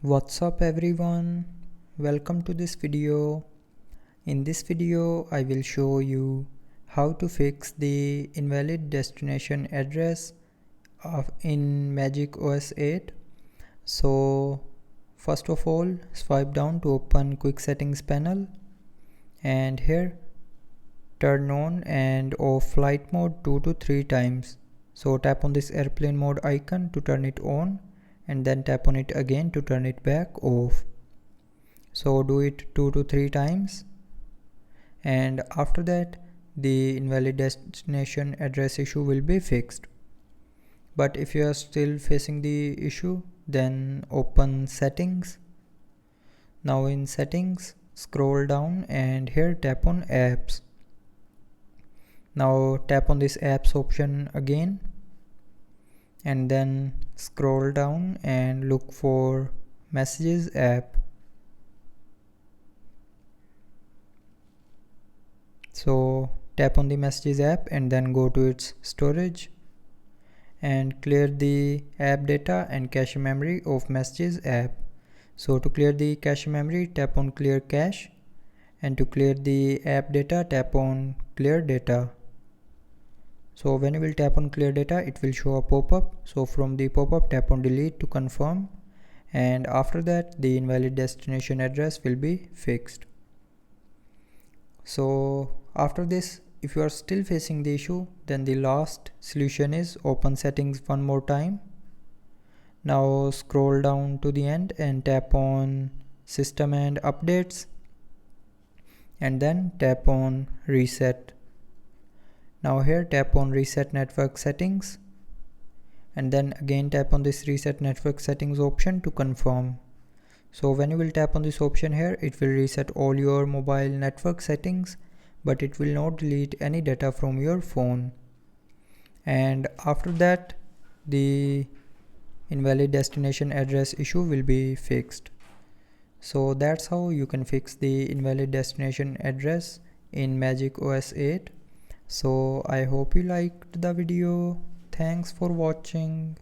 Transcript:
What's up everyone, welcome to this video. In this video I will show you how to fix the invalid destination address in MagicOS 8. So first of all, swipe down to open quick settings panel, and here turn on and off flight mode 2 to 3 times. So tap on this airplane mode icon to turn it on, and then tap on it again to turn it back off. So do it 2 to 3 times, and after that the invalid destination address issue will be fixed. But if you are still facing the issue, then open settings. Now in settings, scroll down and here tap on apps. Now tap on this apps option again, and then scroll down and look for messages app. So tap on the messages app and then go to its storage and clear the app data and cache memory of messages app. So to clear the cache memory, tap on clear cache, and to clear the app data, tap on clear data. So when you will tap on clear data, it will show a pop-up. So from the pop-up, tap on delete to confirm, and after that the invalid destination address will be fixed. So after this, if you are still facing the issue, then the last solution is open settings one more time. Now scroll down to the end and tap on system and updates, and then tap on reset. Now here tap on reset network settings, and then again tap on this reset network settings option to confirm. So when you will tap on this option here, it will reset all your mobile network settings, but it will not delete any data from your phone. And after that, the invalid destination address issue will be fixed. So that's how you can fix the invalid destination address in MagicOS 8. So I hope you liked the video. Thanks for watching.